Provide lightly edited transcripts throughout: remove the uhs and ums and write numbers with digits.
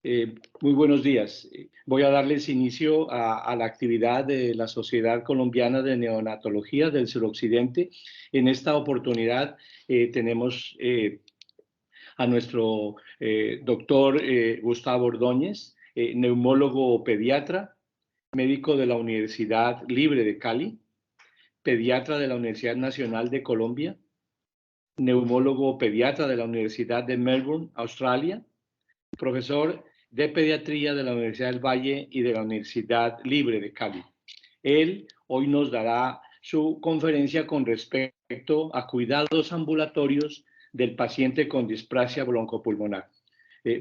Muy buenos días. Voy a darles inicio a la actividad de la Sociedad Colombiana de Neonatología del Suroccidente. En esta oportunidad tenemos a nuestro doctor Gustavo Ordóñez, neumólogo pediatra, médico de la Universidad Libre de Cali, pediatra de la Universidad Nacional de Colombia, neumólogo pediatra de la Universidad de Melbourne, Australia, profesor de pediatría de la Universidad del Valle y de la Universidad Libre de Cali. Él hoy nos dará su conferencia con respecto a cuidados ambulatorios del paciente con displasia broncopulmonar.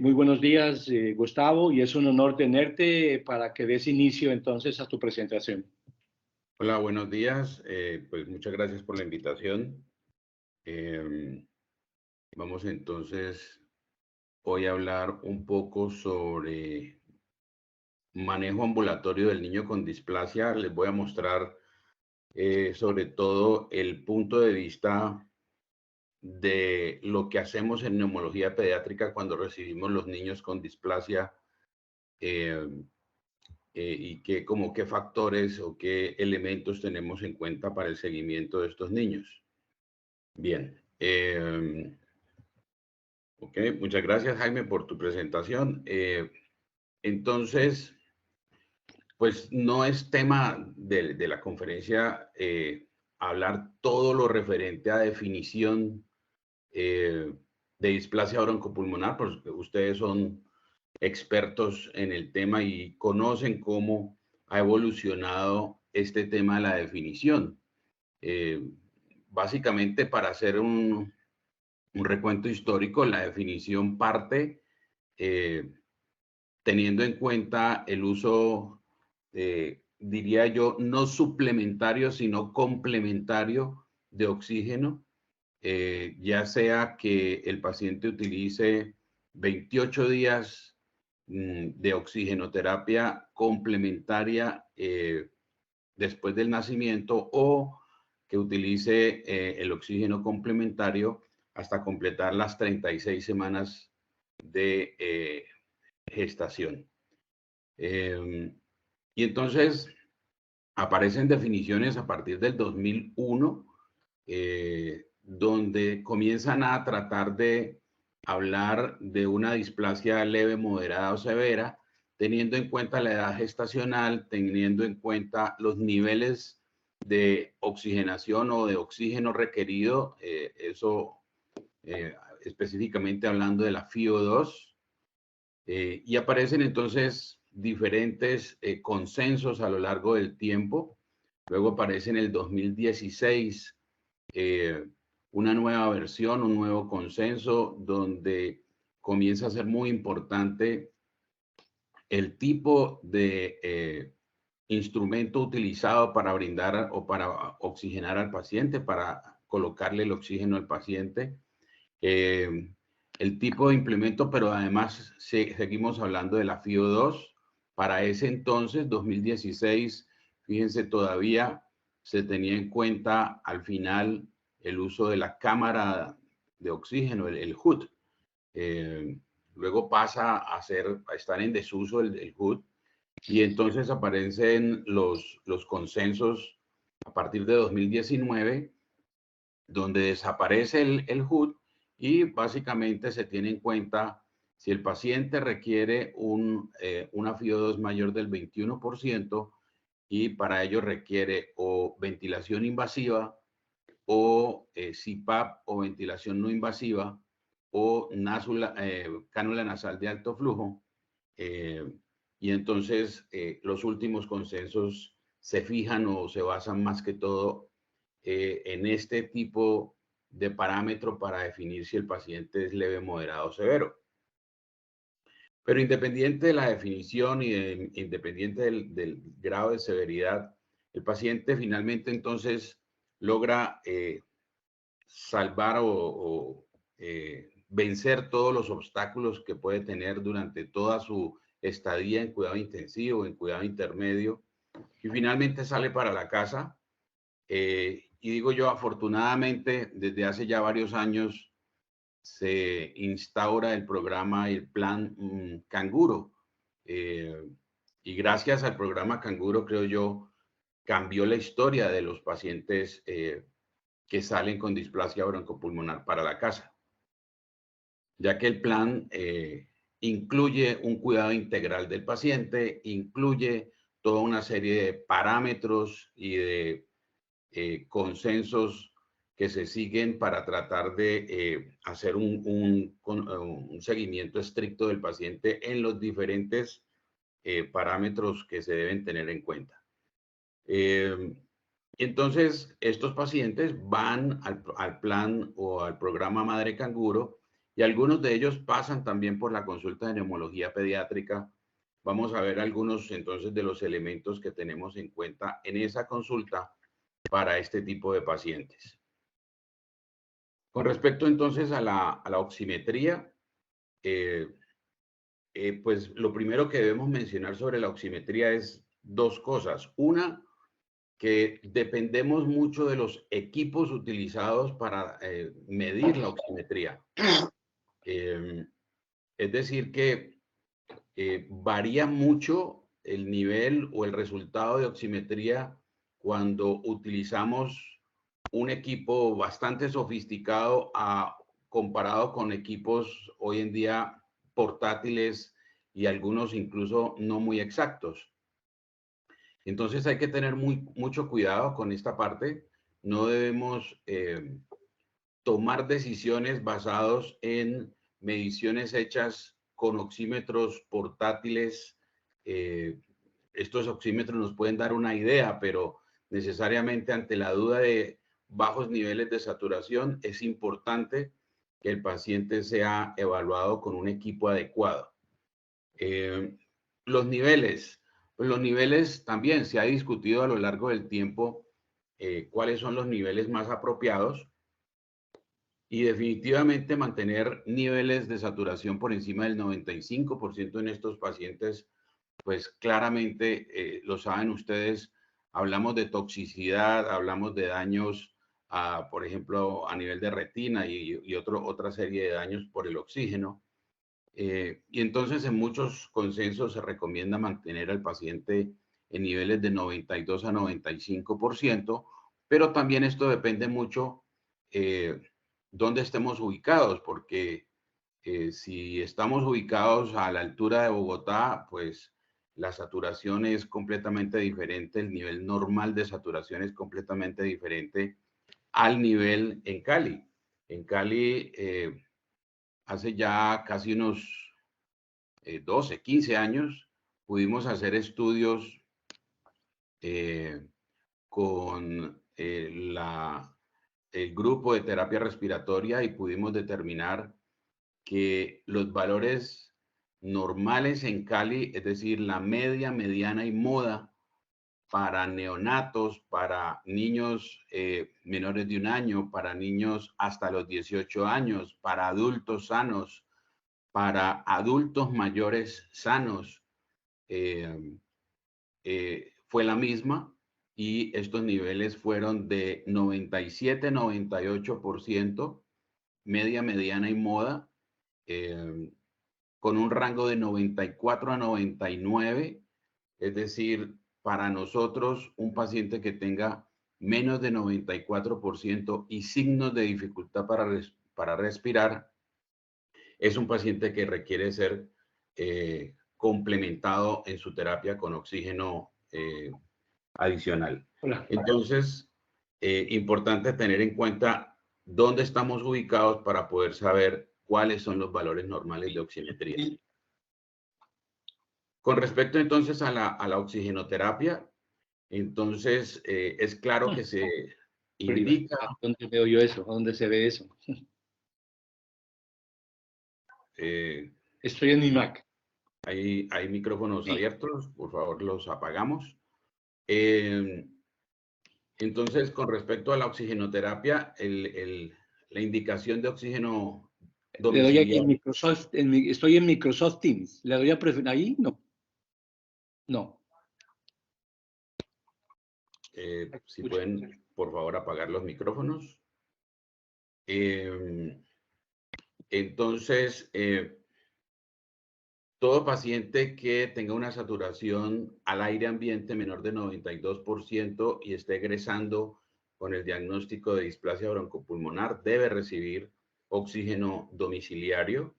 Muy buenos días, Gustavo, y es un honor tenerte para que des inicio entonces a tu presentación. Hola, buenos días. Pues muchas gracias por la invitación. Vamos entonces hoy a hablar un poco sobre manejo ambulatorio del niño con displasia. Les voy a mostrar sobre todo el punto de vista de lo que hacemos en neumología pediátrica cuando recibimos los niños con displasia eh, y como qué factores o qué elementos tenemos en cuenta para el seguimiento de estos niños. Bien. Ok, muchas gracias, Jaime, por tu presentación. Entonces, pues no es tema de la conferencia hablar todo lo referente a definición de displasia broncopulmonar, porque ustedes son expertos en el tema y conocen cómo ha evolucionado este tema de la definición. Básicamente, para hacer un recuento histórico, la definición parte teniendo en cuenta el uso, diría yo, no suplementario, sino complementario de oxígeno, ya sea que el paciente utilice 28 días de oxigenoterapia complementaria después del nacimiento o que utilice el oxígeno complementario hasta completar las 36 semanas de gestación. Y entonces aparecen definiciones a partir del 2001, donde comienzan a tratar de hablar de una displasia leve, moderada o severa, teniendo en cuenta la edad gestacional, teniendo en cuenta los niveles de oxigenación o de oxígeno requerido, específicamente hablando de la FiO2, y aparecen entonces diferentes consensos a lo largo del tiempo. Luego aparece en el 2016 una nueva versión, un nuevo consenso, donde comienza a ser muy importante el tipo de instrumento utilizado para brindar o para oxigenar al paciente, para colocarle el oxígeno al paciente. El tipo de implemento, pero además seguimos hablando de la FiO2. Para ese entonces, 2016, fíjense, todavía se tenía en cuenta al final el uso de la cámara de oxígeno, el HUD. Luego pasa a estar en desuso el HUD y entonces aparecen los consensos a partir de 2019, donde desaparece el HUD y básicamente se tiene en cuenta si el paciente requiere una FiO2 mayor del 21% y para ello requiere o ventilación invasiva o CPAP o ventilación no invasiva o cánula nasal de alto flujo. Y entonces los últimos consensos se fijan o se basan más que todo en este tipo de parámetro para definir si el paciente es leve, moderado o severo. Pero independiente de la definición y independiente del grado de severidad, el paciente finalmente entonces logra salvar o vencer todos los obstáculos que puede tener durante toda su estadía en cuidado intensivo, en cuidado intermedio, y finalmente sale para la casa. Y digo yo, afortunadamente, desde hace ya varios años se instaura el programa y el plan Canguro. Y gracias al programa Canguro, creo yo, cambió la historia de los pacientes que salen con displasia broncopulmonar para la casa, ya que el plan incluye un cuidado integral del paciente, incluye toda una serie de parámetros y de consensos que se siguen para tratar de hacer un seguimiento estricto del paciente en los diferentes parámetros que se deben tener en cuenta. Entonces, estos pacientes van al plan o al programa Madre Canguro y algunos de ellos pasan también por la consulta de neumología pediátrica. Vamos a ver algunos entonces de los elementos que tenemos en cuenta en esa consulta para este tipo de pacientes. Con respecto entonces a la oximetría, pues lo primero que debemos mencionar sobre la oximetría es dos cosas. Una, que dependemos mucho de los equipos utilizados para medir la oximetría. Es decir, que varía mucho el nivel o el resultado de oximetría cuando utilizamos un equipo bastante sofisticado comparado con equipos hoy en día portátiles y algunos incluso no muy exactos. Entonces hay que tener mucho cuidado con esta parte. No debemos tomar decisiones basadas en mediciones hechas con oxímetros portátiles. Estos oxímetros nos pueden dar una idea, pero necesariamente ante la duda de bajos niveles de saturación es importante que el paciente sea evaluado con un equipo adecuado. Los niveles. Pues los niveles también se ha discutido a lo largo del tiempo cuáles son los niveles más apropiados y definitivamente mantener niveles de saturación por encima del 95% en estos pacientes, pues claramente lo saben ustedes, hablamos de toxicidad, hablamos de daños, por ejemplo, a nivel de retina y otra serie de daños por el oxígeno. Y entonces en muchos consensos se recomienda mantener al paciente en niveles de 92 a 95%, pero también esto depende mucho dónde estemos ubicados, porque si estamos ubicados a la altura de Bogotá, pues la saturación es completamente diferente, el nivel normal de saturación es completamente diferente al nivel en Cali. En Cali, hace ya casi unos 12, 15 años, pudimos hacer estudios con el grupo de terapia respiratoria y pudimos determinar que los valores normales en Cali, es decir, la media, mediana y moda para neonatos, para niños menores de 1 año, para niños hasta los 18 años, para adultos sanos, para adultos mayores sanos, fue la misma y estos niveles fueron de 97, 98%, media, mediana y moda, con un rango de 94 a 99, es decir, para nosotros un paciente que tenga menos de 94% y signos de dificultad para respirar, es un paciente que requiere ser complementado en su terapia con oxígeno adicional. Hola. Entonces, importante tener en cuenta dónde estamos ubicados para poder saber cuáles son los valores normales de oximetría. Con respecto entonces a la oxigenoterapia, entonces es claro que se indica... ¿Dónde veo yo eso? ¿Dónde se ve eso? Estoy en mi Mac. Hay micrófonos Sí. abiertos, por favor los apagamos. Entonces, con respecto a la oxigenoterapia, la indicación de oxígeno Le doy aquí domiciliario. en Microsoft, estoy en Microsoft Teams. ¿Le doy a preferir ahí? No. No. Si pueden, por favor, apagar los micrófonos. Entonces, todo paciente que tenga una saturación al aire ambiente menor de 92% y esté egresando con el diagnóstico de displasia broncopulmonar debe recibir oxígeno domiciliario.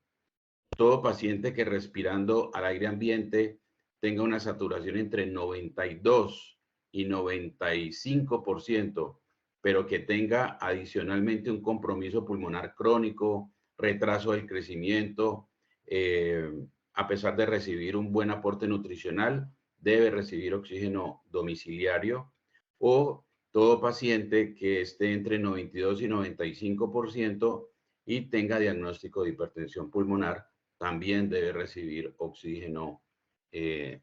Todo paciente que respirando al aire ambiente tenga una saturación entre 92 y 95%, pero que tenga adicionalmente un compromiso pulmonar crónico, retraso del crecimiento, a pesar de recibir un buen aporte nutricional, debe recibir oxígeno domiciliario. O todo paciente que esté entre 92 y 95% y tenga diagnóstico de hipertensión pulmonar, también debe recibir oxígeno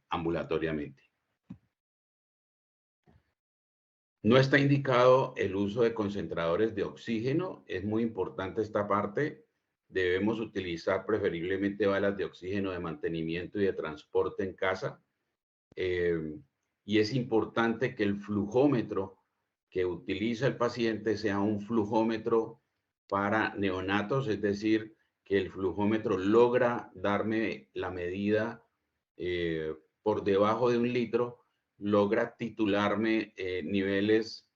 ambulatoriamente. No está indicado el uso de concentradores de oxígeno. Es muy importante esta parte. Debemos utilizar preferiblemente balas de oxígeno de mantenimiento y de transporte en casa. Y es importante que el flujómetro que utiliza el paciente sea un flujómetro para neonatos, es decir, que el flujómetro logra darme la medida por debajo de 1 litro, logra titularme niveles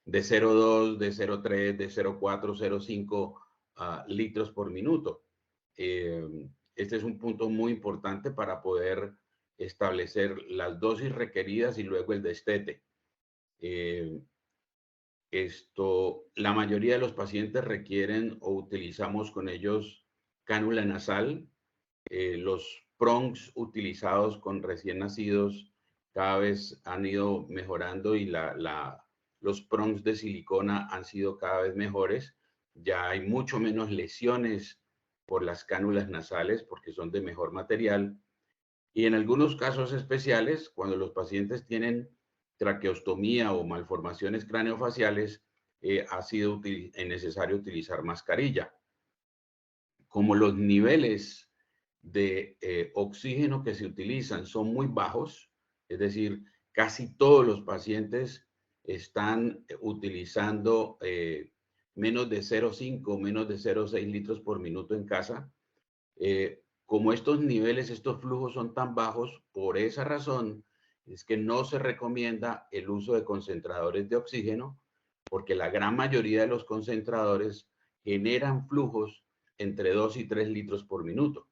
de 0,2, de 0,3, de 0,4, 0,5 litros por minuto. Este es un punto muy importante para poder establecer las dosis requeridas y luego el destete. La mayoría de los pacientes requieren o utilizamos con ellos cánula nasal. Los prongs utilizados con recién nacidos cada vez han ido mejorando y los prongs de silicona han sido cada vez mejores. Ya hay mucho menos lesiones por las cánulas nasales porque son de mejor material. Y en algunos casos especiales, cuando los pacientes tienen traqueostomía o malformaciones craneofaciales, ha sido necesario utilizar mascarilla. Como los niveles de oxígeno que se utilizan son muy bajos, es decir, casi todos los pacientes están utilizando menos de 0,5, menos de 0,6 litros por minuto en casa. Como estos niveles, estos flujos son tan bajos, por esa razón es que no se recomienda el uso de concentradores de oxígeno, porque la gran mayoría de los concentradores generan flujos entre 2 y 3 litros por minuto.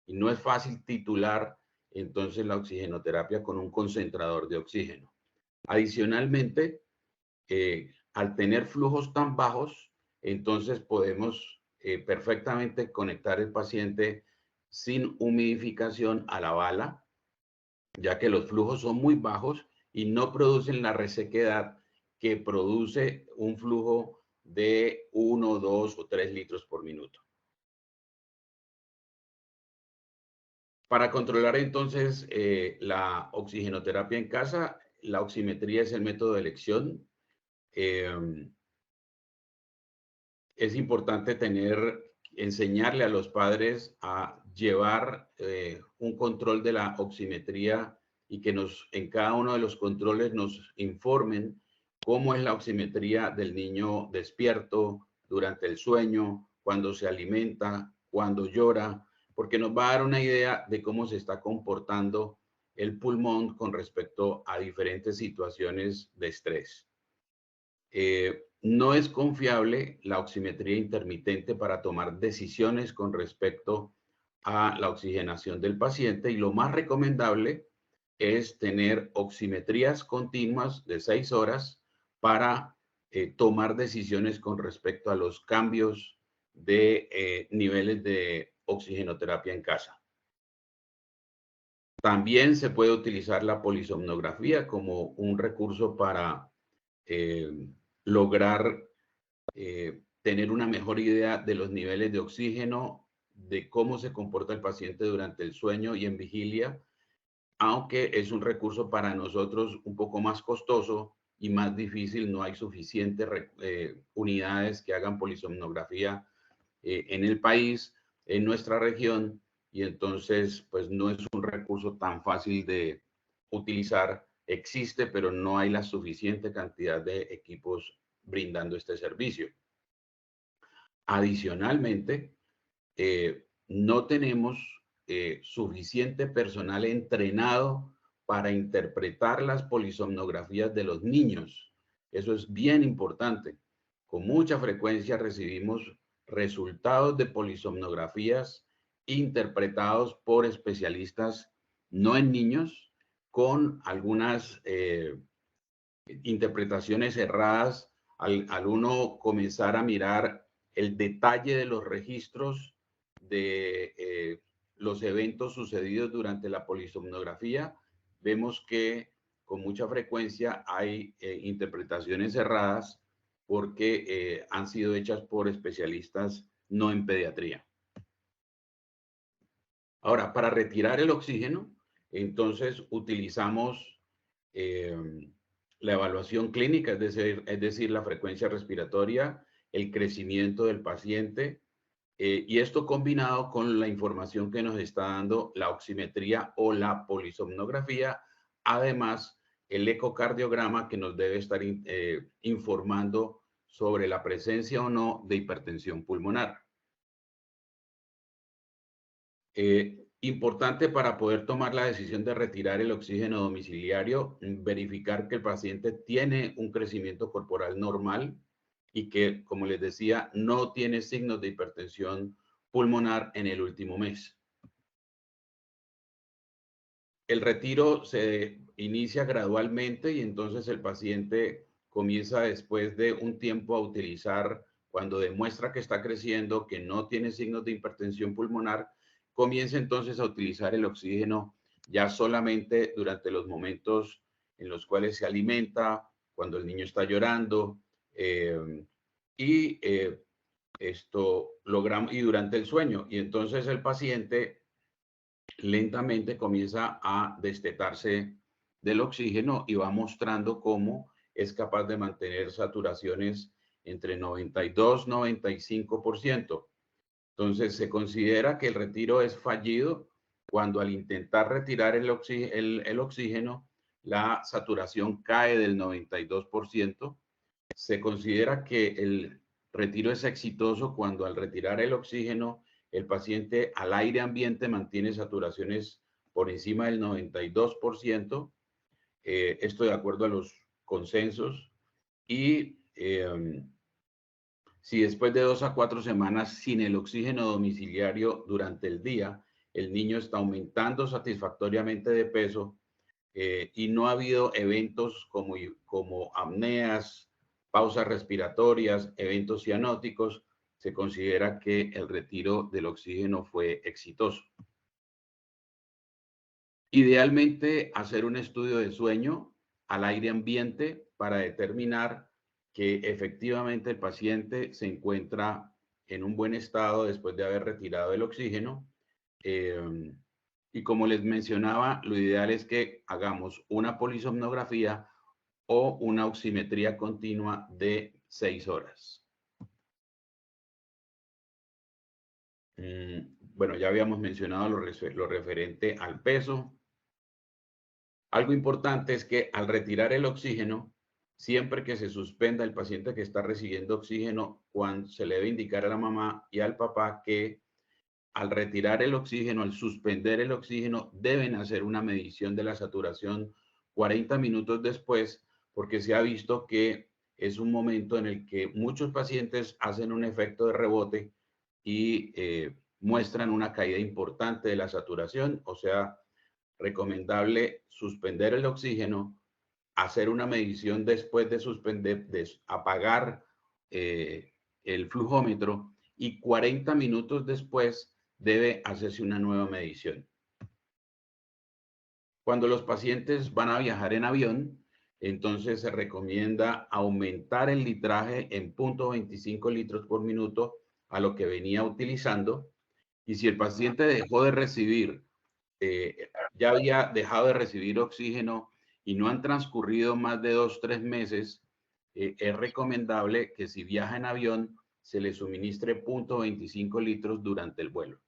Y no es fácil titular entonces la oxigenoterapia con un concentrador de oxígeno. Adicionalmente, al tener flujos tan bajos, entonces podemos perfectamente conectar el paciente sin humidificación a la bala, ya que los flujos son muy bajos y no producen la resequedad que produce un flujo de 1, 2 o 3 litros por minuto. Para controlar entonces la oxigenoterapia en casa, la oximetría es el método de elección. Es importante enseñarle a los padres a llevar un control de la oximetría y que en cada uno de los controles nos informen cómo es la oximetría del niño despierto durante el sueño, cuando se alimenta, cuando llora, porque nos va a dar una idea de cómo se está comportando el pulmón con respecto a diferentes situaciones de estrés. No es confiable la oximetría intermitente para tomar decisiones con respecto a la oxigenación del paciente y lo más recomendable es tener oximetrías continuas de 6 horas para tomar decisiones con respecto a los cambios de niveles de oxigenoterapia en casa. También se puede utilizar la polisomnografía como un recurso para lograr tener una mejor idea de los niveles de oxígeno, de cómo se comporta el paciente durante el sueño y en vigilia, aunque es un recurso para nosotros un poco más costoso y más difícil. No hay suficientes unidades que hagan polisomnografía en el país, en nuestra región, y entonces pues no es un recurso tan fácil de utilizar. Existe, pero no hay la suficiente cantidad de equipos brindando este servicio. Adicionalmente, no tenemos suficiente personal entrenado para interpretar las polisomnografías de los niños. Eso es bien importante. Con mucha frecuencia recibimos resultados de polisomnografías interpretados por especialistas no en niños, con algunas interpretaciones erradas al uno comenzar a mirar el detalle de los registros de los eventos sucedidos durante la polisomnografía. Vemos que con mucha frecuencia hay interpretaciones erradas porque han sido hechas por especialistas no en pediatría. Ahora, para retirar el oxígeno, entonces utilizamos la evaluación clínica, es decir, la frecuencia respiratoria, el crecimiento del paciente, y esto combinado con la información que nos está dando la oximetría o la polisomnografía, además el ecocardiograma que nos debe estar informando sobre la presencia o no de hipertensión pulmonar. Importante para poder tomar la decisión de retirar el oxígeno domiciliario, verificar que el paciente tiene un crecimiento corporal normal y que, como les decía, no tiene signos de hipertensión pulmonar en el último mes. El retiro se inicia gradualmente y entonces el paciente comienza después de un tiempo a utilizar, cuando demuestra que está creciendo, que no tiene signos de hipertensión pulmonar, comienza entonces a utilizar el oxígeno ya solamente durante los momentos en los cuales se alimenta, cuando el niño está llorando, y esto logramos, y durante el sueño. Y entonces el paciente lentamente comienza a destetarse del oxígeno y va mostrando cómo es capaz de mantener saturaciones entre 92 y 95%. Entonces, se considera que el retiro es fallido cuando al intentar retirar el oxígeno, la saturación cae del 92%. Se considera que el retiro es exitoso cuando al retirar el oxígeno, el paciente al aire ambiente mantiene saturaciones por encima del 92%. Esto de acuerdo a los consensos. Y si después de 2 a 4 semanas sin el oxígeno domiciliario durante el día, el niño está aumentando satisfactoriamente de peso y no ha habido eventos como apneas, pausas respiratorias, eventos cianóticos, se considera que el retiro del oxígeno fue exitoso. Idealmente, hacer un estudio de sueño al aire ambiente para determinar que efectivamente el paciente se encuentra en un buen estado después de haber retirado el oxígeno. Y como les mencionaba, lo ideal es que hagamos una polisomnografía o una oximetría continua de 6 horas. Bueno, ya habíamos mencionado lo referente al peso. Algo importante es que al retirar el oxígeno, siempre que se suspenda el paciente que está recibiendo oxígeno, cuando se le debe indicar a la mamá y al papá que al retirar el oxígeno, al suspender el oxígeno, deben hacer una medición de la saturación 40 minutos después, porque se ha visto que es un momento en el que muchos pacientes hacen un efecto de rebote y muestran una caída importante de la saturación. O sea, recomendable suspender el oxígeno, hacer una medición después de suspender, de apagar el flujómetro, y 40 minutos después debe hacerse una nueva medición. Cuando los pacientes van a viajar en avión, entonces se recomienda aumentar el litraje en 0.25 litros por minuto a lo que venía utilizando. Y si el paciente dejó de recibir, ya había dejado de recibir oxígeno y no han transcurrido más de 2 o 3 meses, es recomendable que si viaja en avión se le suministre 0.25 litros durante el vuelo.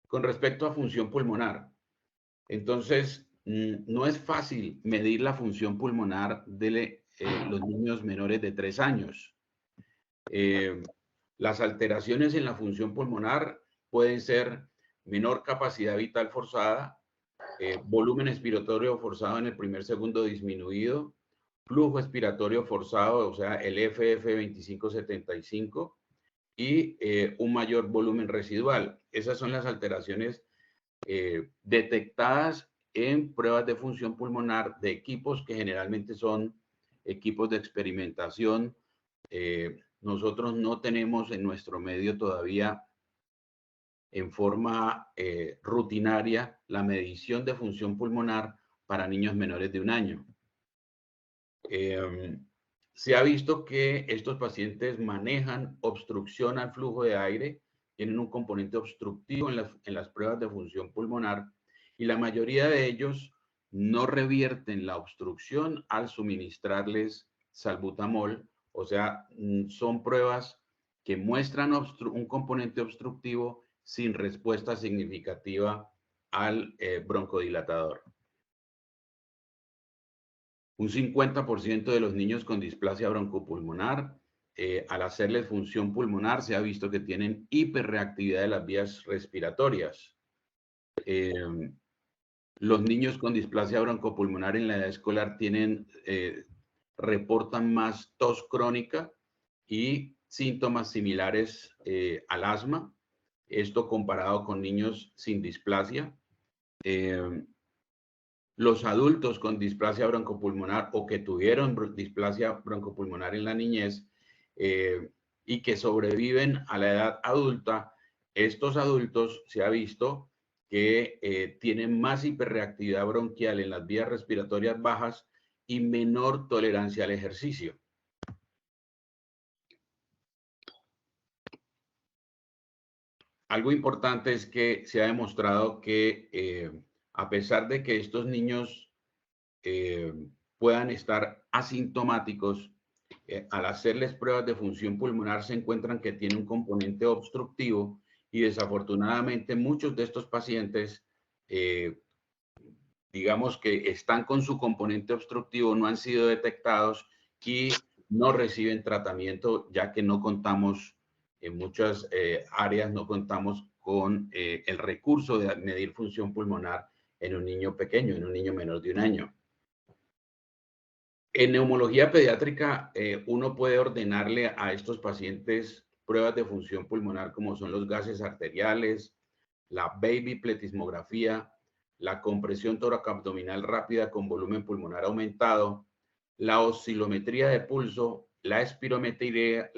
Con respecto a función pulmonar, entonces no es fácil medir la función pulmonar de los niños menores de 3 años. Las alteraciones en la función pulmonar pueden ser menor capacidad vital forzada, volumen expiratorio forzado en el primer segundo disminuido, flujo expiratorio forzado, o sea, el FF2575, y un mayor volumen residual. Esas son las alteraciones detectadas en pruebas de función pulmonar de equipos que generalmente son equipos de experimentación. Nosotros no tenemos en nuestro medio todavía en forma rutinaria la medición de función pulmonar para niños menores de 1 año. Se ha visto que estos pacientes manejan obstrucción al flujo de aire, tienen un componente obstructivo en las pruebas de función pulmonar y la mayoría de ellos no revierten la obstrucción al suministrarles salbutamol, o sea, son pruebas que muestran un componente obstructivo sin respuesta significativa al broncodilatador. Un 50% de los niños con displasia broncopulmonar, al hacerles función pulmonar, se ha visto que tienen hiperreactividad de las vías respiratorias. Los niños con displasia broncopulmonar en la edad escolar reportan más tos crónica y síntomas similares al asma. Esto comparado con niños sin displasia. Los adultos con displasia broncopulmonar o que tuvieron displasia broncopulmonar en la niñez y que sobreviven a la edad adulta, estos adultos se ha visto que tienen más hiperreactividad bronquial en las vías respiratorias bajas y menor tolerancia al ejercicio. Algo importante es que se ha demostrado que a pesar de que estos niños puedan estar asintomáticos, al hacerles pruebas de función pulmonar se encuentran que tiene un componente obstructivo y desafortunadamente muchos de estos pacientes, digamos que están con su componente obstructivo, no han sido detectados y no reciben tratamiento ya que no contamos en muchas áreas, no contamos con el recurso de medir función pulmonar en un niño pequeño, en un niño menor de 1 año. En neumología pediátrica, uno puede ordenarle a estos pacientes pruebas de función pulmonar como son los gases arteriales, la baby pletismografía, la compresión tóraco-abdominal rápida con volumen pulmonar aumentado, la oscilometría de pulso, la espirometría,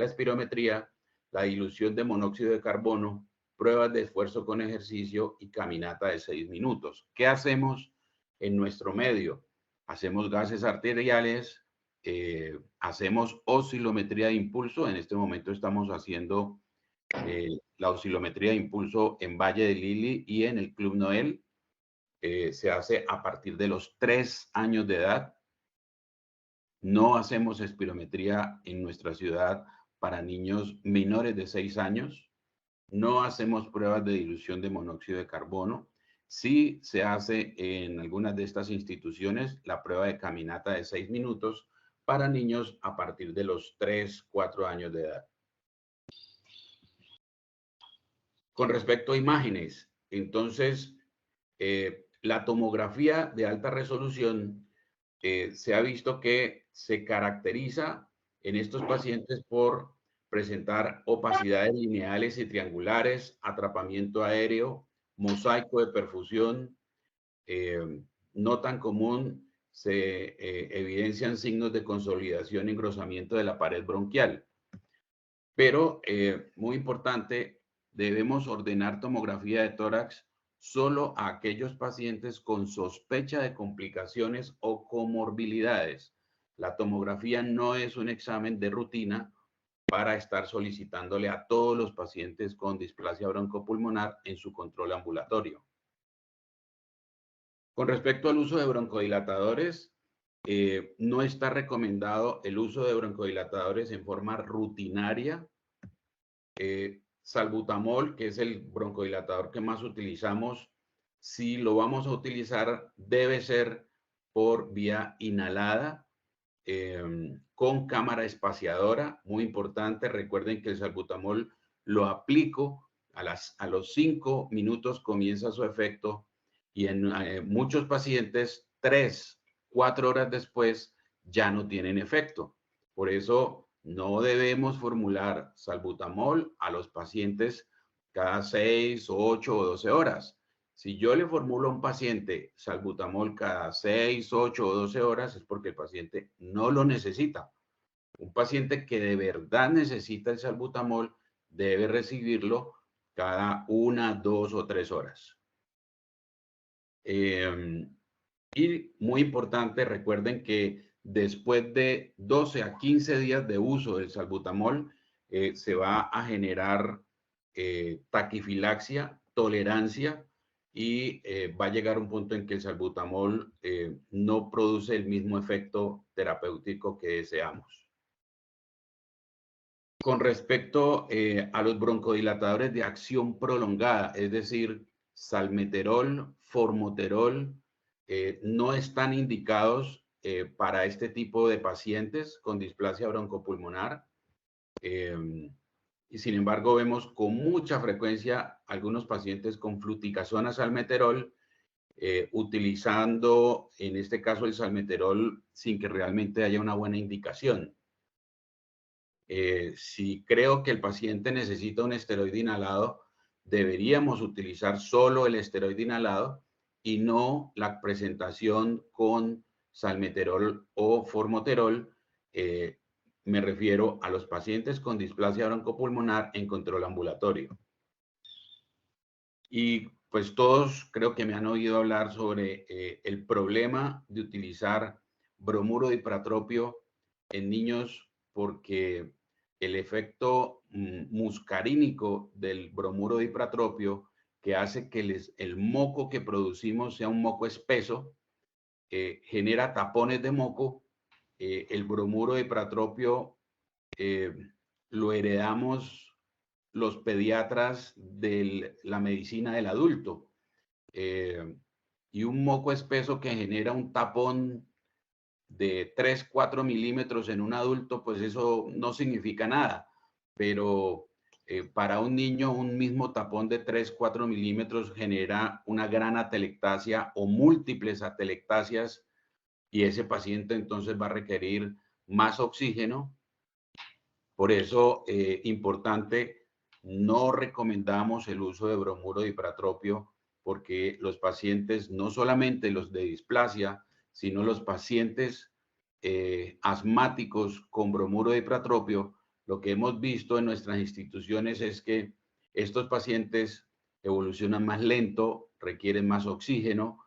la dilución de monóxido de carbono, pruebas de esfuerzo con ejercicio y caminata de 6 minutos. ¿Qué hacemos en nuestro medio? Hacemos gases arteriales, hacemos oscilometría de impulso. En este momento estamos haciendo la oscilometría de impulso en Valle de Lili y en el Club Noel. Se hace a partir de los 3 años de edad. No hacemos espirometría en nuestra ciudad para niños menores de 6 años. No hacemos pruebas de dilución de monóxido de carbono. Sí se hace en algunas de estas instituciones la prueba de caminata de 6 minutos para niños a partir de los 3, 4 años de edad. Con respecto a imágenes, entonces, la tomografía de alta resolución se ha visto que se caracteriza en estos pacientes por presentar opacidades lineales y triangulares, atrapamiento aéreo, mosaico de perfusión. No tan común, se evidencian signos de consolidación y engrosamiento de la pared bronquial. Pero, muy importante, debemos ordenar tomografía de tórax solo a aquellos pacientes con sospecha de complicaciones o comorbilidades. La tomografía no es un examen de rutina para estar solicitándole a todos los pacientes con displasia broncopulmonar en su control ambulatorio. Con respecto al uso de broncodilatadores, no está recomendado el uso de broncodilatadores en forma rutinaria. Salbutamol, que es el broncodilatador que más utilizamos, si lo vamos a utilizar, debe ser por vía inhalada con cámara espaciadora, muy importante. Recuerden que el salbutamol lo aplico a los 5 minutos comienza su efecto y en muchos pacientes 3, 4 horas después ya no tienen efecto. Por eso no debemos formular salbutamol a los pacientes cada 6, 8 o 12 horas. Si yo le formulo a un paciente salbutamol cada 6, 8 o 12 horas es porque el paciente no lo necesita. Un paciente que de verdad necesita el salbutamol debe recibirlo cada 1, 2 o 3 horas. Y muy importante, recuerden que después de 12 a 15 días de uso del salbutamol, se va a generar taquifilaxia, tolerancia, y va a llegar un punto en que el salbutamol no produce el mismo efecto terapéutico que deseamos. Con respecto a los broncodilatadores de acción prolongada, es decir, salmeterol, formoterol, no están indicados para este tipo de pacientes con displasia broncopulmonar. Y sin embargo, vemos con mucha frecuencia algunos pacientes con fluticasona salmeterol utilizando, en este caso, el salmeterol sin que realmente haya una buena indicación. Si creo que el paciente necesita un esteroide inhalado, deberíamos utilizar solo el esteroide inhalado y no la presentación con salmeterol o formoterol. Me refiero a los pacientes con displasia broncopulmonar en control ambulatorio. Y pues todos creo que me han oído hablar sobre el problema de utilizar bromuro de ipratropio en niños porque el efecto muscarínico del bromuro de ipratropio, que hace que el moco que producimos sea un moco espeso, genera tapones de moco. El bromuro de ipratropio lo heredamos los pediatras de la medicina del adulto. Y un moco espeso que genera un tapón de 3, 4 milímetros en un adulto, pues eso no significa nada. Pero para un niño, un mismo tapón de 3, 4 milímetros genera una gran atelectasia o múltiples atelectasias, y ese paciente entonces va a requerir más oxígeno. Por eso, importante, no recomendamos el uso de bromuro de ipratropio porque los pacientes, no solamente los de displasia, sino los pacientes asmáticos con bromuro de ipratropio, lo que hemos visto en nuestras instituciones es que estos pacientes evolucionan más lento, requieren más oxígeno,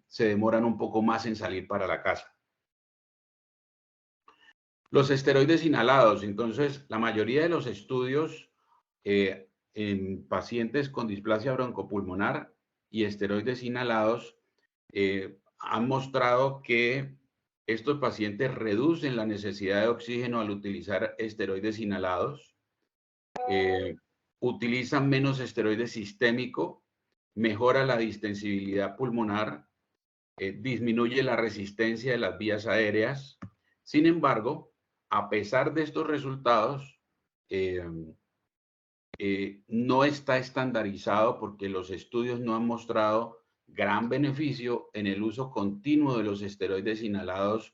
se demoran un poco más en salir para la casa. Los esteroides inhalados, entonces, la mayoría de los estudios en pacientes con displasia broncopulmonar y esteroides inhalados han mostrado que estos pacientes reducen la necesidad de oxígeno al utilizar esteroides inhalados, utilizan menos esteroide sistémico, mejora la distensibilidad pulmonar, disminuye la resistencia de las vías aéreas. Sin embargo, a pesar de estos resultados, no está estandarizado porque los estudios no han mostrado gran beneficio en el uso continuo de los esteroides inhalados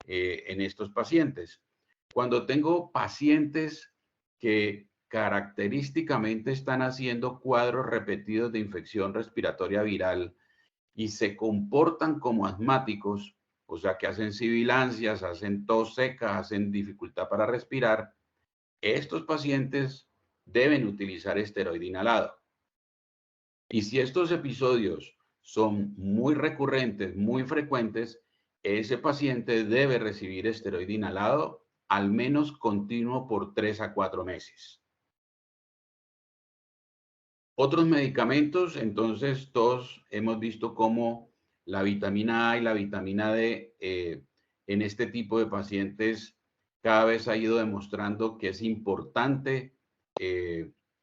en estos pacientes. Cuando tengo pacientes que característicamente están haciendo cuadros repetidos de infección respiratoria viral y se comportan como asmáticos, o sea que hacen sibilancias, hacen tos seca, hacen dificultad para respirar, estos pacientes deben utilizar esteroide inhalado. Y si estos episodios son muy recurrentes, muy frecuentes, ese paciente debe recibir esteroide inhalado al menos continuo por 3 a 4 meses. Otros medicamentos, entonces todos hemos visto cómo la vitamina A y la vitamina D en este tipo de pacientes cada vez ha ido demostrando que es importante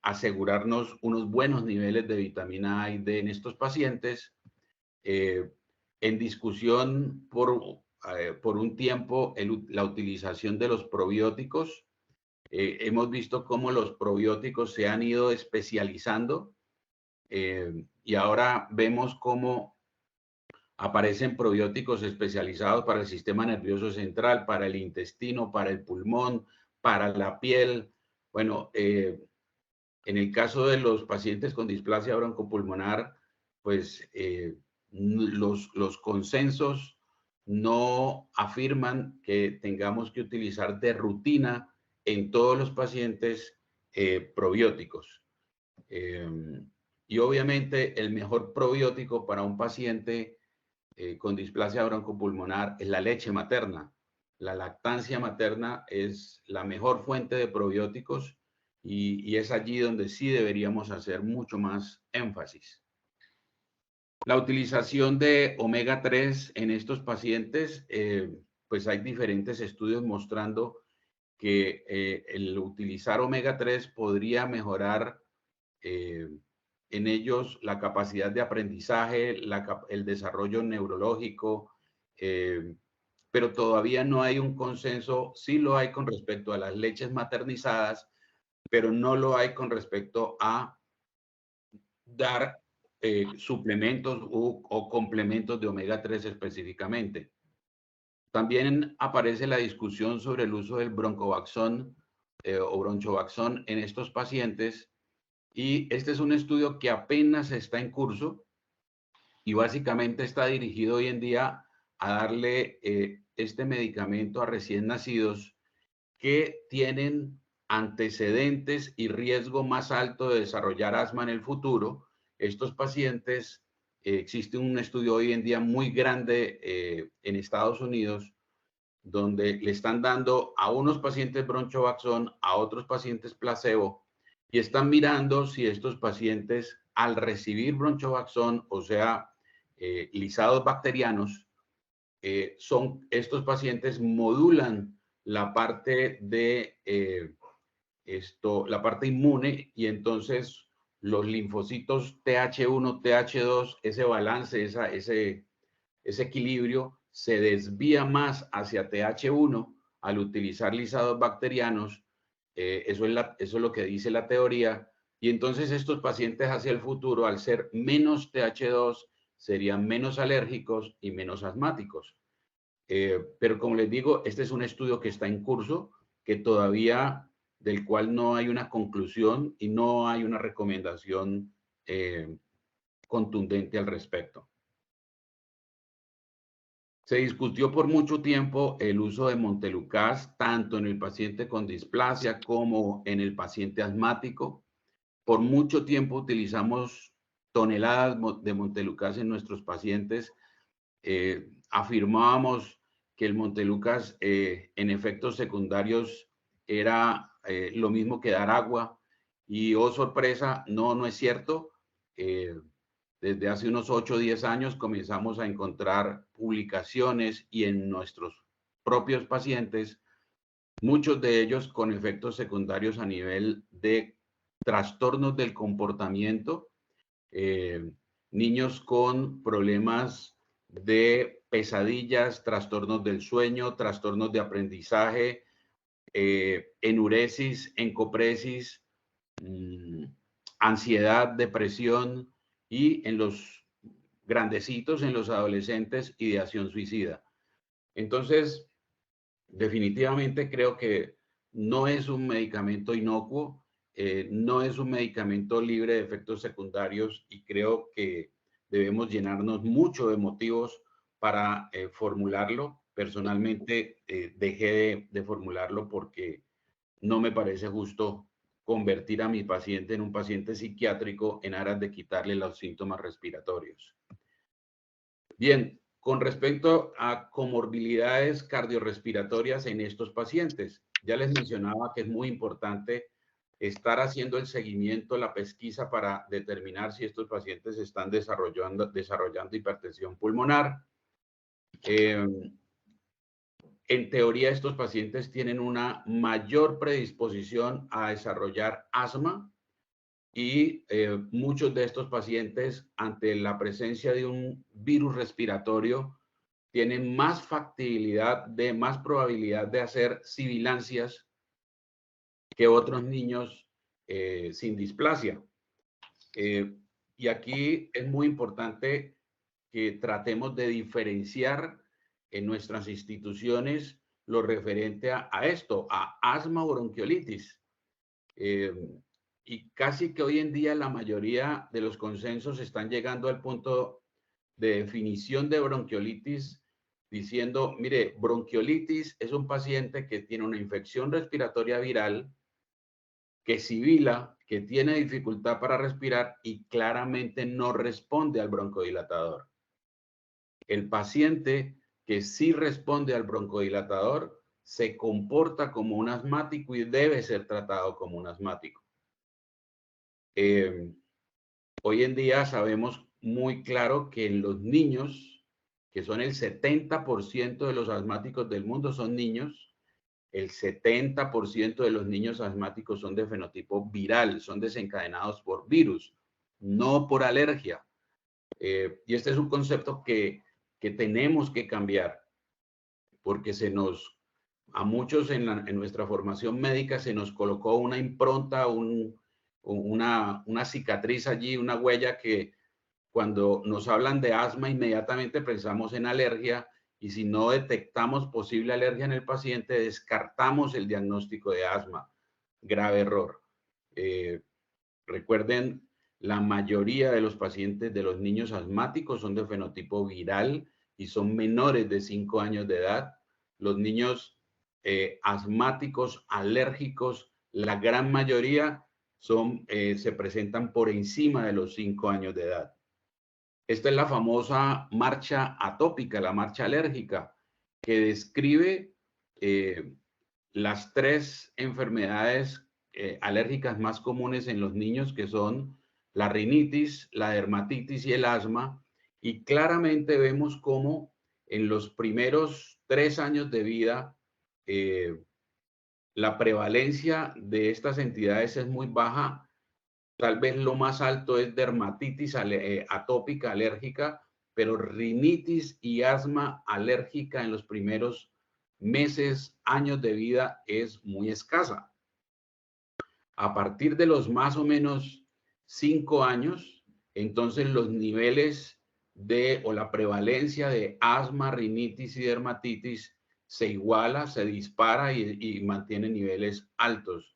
asegurarnos unos buenos niveles de vitamina A y D en estos pacientes. en discusión por un tiempo la utilización de los probióticos. Hemos visto cómo los probióticos se han ido especializando y ahora vemos cómo aparecen probióticos especializados para el sistema nervioso central, para el intestino, para el pulmón, para la piel. Bueno, en el caso de los pacientes con displasia broncopulmonar, pues los consensos no afirman que tengamos que utilizar de rutina en todos los pacientes probióticos. Y obviamente el mejor probiótico para un paciente con displasia broncopulmonar es la leche materna. La lactancia materna es la mejor fuente de probióticos y es allí donde sí deberíamos hacer mucho más énfasis. La utilización de omega 3 en estos pacientes, pues hay diferentes estudios mostrando que el utilizar omega 3 podría mejorar en ellos la capacidad de aprendizaje, el desarrollo neurológico, pero todavía no hay un consenso. Sí lo hay con respecto a las leches maternizadas, pero no lo hay con respecto a dar suplementos o complementos de omega 3 específicamente. También aparece la discusión sobre el uso del broncovaxón o bronchovaxón en estos pacientes. Y este es un estudio que apenas está en curso y básicamente está dirigido hoy en día a darle este medicamento a recién nacidos que tienen antecedentes y riesgo más alto de desarrollar asma en el futuro. Estos pacientes, existe un estudio hoy en día muy grande en Estados Unidos donde le están dando a unos pacientes bronchovaxón, a otros pacientes placebo, y están mirando si estos pacientes al recibir bronchovaxón, o sea, lisados bacterianos, estos pacientes modulan la parte de la parte inmune y entonces los linfocitos TH1, TH2, ese balance, ese equilibrio se desvía más hacia TH1 al utilizar lisados bacterianos. Eso es lo que dice la teoría. Y entonces estos pacientes hacia el futuro, al ser menos TH2, serían menos alérgicos y menos asmáticos. Pero como les digo, este es un estudio que está en curso, que todavía del cual no hay una conclusión y no hay una recomendación contundente al respecto. Se discutió por mucho tiempo el uso de Montelukast, tanto en el paciente con displasia como en el paciente asmático. Por mucho tiempo utilizamos toneladas de Montelukast en nuestros pacientes. Afirmábamos que el Montelukast en efectos secundarios era lo mismo que dar agua y, oh sorpresa, no es cierto. Desde hace unos 8 o 10 años comenzamos a encontrar publicaciones y en nuestros propios pacientes, muchos de ellos con efectos secundarios a nivel de trastornos del comportamiento, niños con problemas de pesadillas, trastornos del sueño, trastornos de aprendizaje, enuresis, encopresis, ansiedad, depresión y en los grandecitos, en los adolescentes, ideación suicida. Entonces, definitivamente creo que no es un medicamento inocuo, no es un medicamento libre de efectos secundarios y creo que debemos llenarnos mucho de motivos para formularlo. Personalmente dejé de formularlo porque no me parece justo convertir a mi paciente en un paciente psiquiátrico en aras de quitarle los síntomas respiratorios. Bien, con respecto a comorbilidades cardiorrespiratorias en estos pacientes, ya les mencionaba que es muy importante estar haciendo el seguimiento, la pesquisa para determinar si estos pacientes están desarrollando hipertensión pulmonar. En teoría, estos pacientes tienen una mayor predisposición a desarrollar asma y muchos de estos pacientes, ante la presencia de un virus respiratorio, tienen más factibilidad, más probabilidad de hacer sibilancias que otros niños sin displasia. Y aquí es muy importante que tratemos de diferenciar en nuestras instituciones lo referente a esto, a asma o bronquiolitis. Y casi que hoy en día la mayoría de los consensos están llegando al punto de definición de bronquiolitis diciendo, mire, bronquiolitis es un paciente que tiene una infección respiratoria viral, que sibila, que tiene dificultad para respirar y claramente no responde al broncodilatador. El paciente que sí responde al broncodilatador se comporta como un asmático y debe ser tratado como un asmático. Hoy en día sabemos muy claro que en los niños, que son el 70% de los asmáticos del mundo son niños, el 70% de los niños asmáticos son de fenotipo viral, son desencadenados por virus, no por alergia. Y este es un concepto que tenemos que cambiar, porque a muchos en nuestra formación médica se nos colocó una impronta, una cicatriz allí, una huella que cuando nos hablan de asma inmediatamente pensamos en alergia y si no detectamos posible alergia en el paciente descartamos el diagnóstico de asma. Grave error. Recuerden, la mayoría de los pacientes de los niños asmáticos son de fenotipo viral y son menores de 5 años de edad. Los niños asmáticos, alérgicos, la gran mayoría se presentan por encima de los 5 años de edad. Esta es la famosa marcha atópica, la marcha alérgica, que describe las 3 enfermedades alérgicas más comunes en los niños, que son la rinitis, la dermatitis y el asma. Y claramente vemos cómo en los primeros 3 años de vida la prevalencia de estas entidades es muy baja. Tal vez lo más alto es dermatitis atópica alérgica, pero rinitis y asma alérgica en los primeros meses, años de vida es muy escasa. A partir de los más o menos 5 años, entonces los niveles o la prevalencia de asma, rinitis y dermatitis se iguala, se dispara y mantiene niveles altos.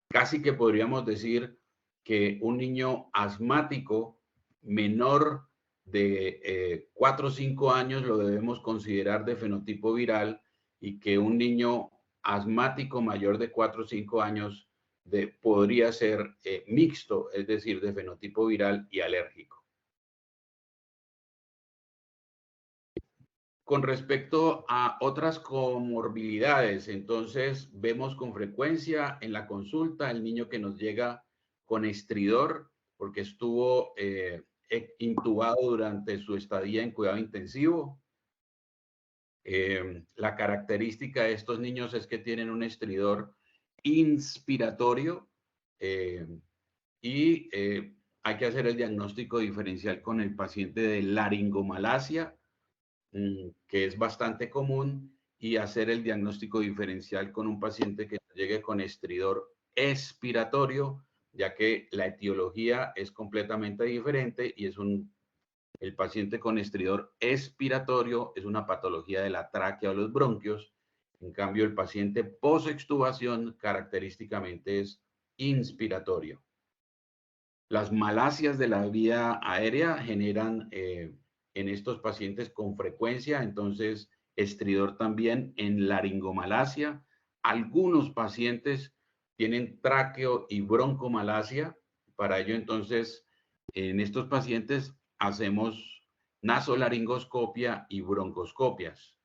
Casi que podríamos decir que un niño asmático menor de 4 o 5 años lo debemos considerar de fenotipo viral y que un niño asmático mayor de 4 o 5 años podría ser mixto, es decir, de fenotipo viral y alérgico. Con respecto a otras comorbilidades, entonces vemos con frecuencia en la consulta el niño que nos llega con estridor porque estuvo intubado durante su estadía en cuidado intensivo. La característica de estos niños es que tienen un estridor inspiratorio y hay que hacer el diagnóstico diferencial con el paciente de laringomalacia, que es bastante común, y hacer el diagnóstico diferencial con un paciente que llegue con estridor expiratorio, ya que la etiología es completamente diferente y el paciente con estridor expiratorio es una patología de la tráquea o los bronquios. En cambio, el paciente post-extubación característicamente es inspiratorio. Las malasias de la vía aérea generan en estos pacientes con frecuencia, entonces estridor también en laringomalacia. Algunos pacientes tienen tráqueo y broncomalacia. Para ello, entonces, en estos pacientes hacemos nasolaringoscopia y broncoscopias.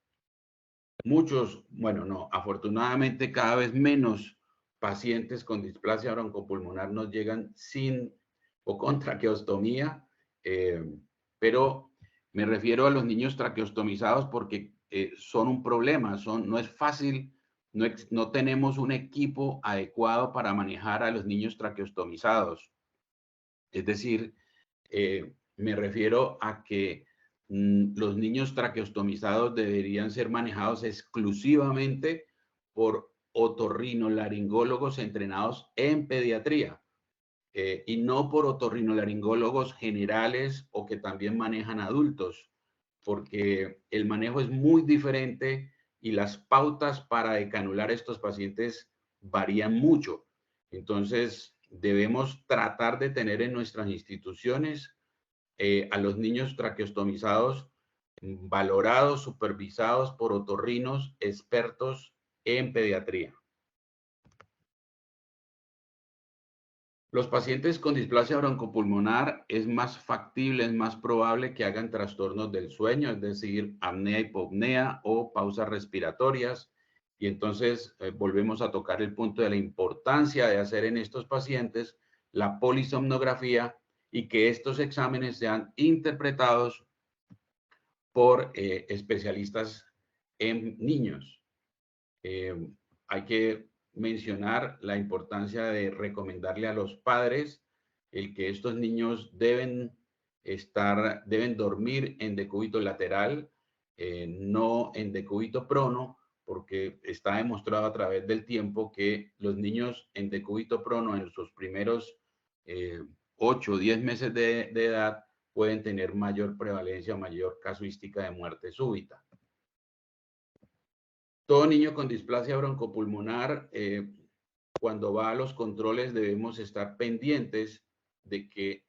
Muchos, bueno, no, afortunadamente cada vez menos pacientes con displasia broncopulmonar nos llegan sin o con traqueostomía, pero me refiero a los niños traqueostomizados porque son un problema, no es fácil, no tenemos un equipo adecuado para manejar a los niños traqueostomizados. Es decir, me refiero a que los niños traqueostomizados deberían ser manejados exclusivamente por otorrinolaringólogos entrenados en pediatría y no por otorrinolaringólogos generales o que también manejan adultos, porque el manejo es muy diferente y las pautas para decanular estos pacientes varían mucho. Entonces, debemos tratar de tener en nuestras instituciones a los niños traqueostomizados valorados, supervisados por otorrinos expertos en pediatría. Los pacientes con displasia broncopulmonar es más factible, es más probable que hagan trastornos del sueño, es decir, apnea, hipopnea o pausas respiratorias. Y entonces volvemos a tocar el punto de la importancia de hacer en estos pacientes la polisomnografía y que estos exámenes sean interpretados por especialistas en niños. Hay que mencionar la importancia de recomendarle a los padres el que estos niños deben dormir en decúbito lateral, no en decúbito prono, porque está demostrado a través del tiempo que los niños en decúbito prono en sus primeros 8 o 10 meses de edad pueden tener mayor prevalencia, mayor casuística de muerte súbita. Todo niño con displasia broncopulmonar, cuando va a los controles debemos estar pendientes de que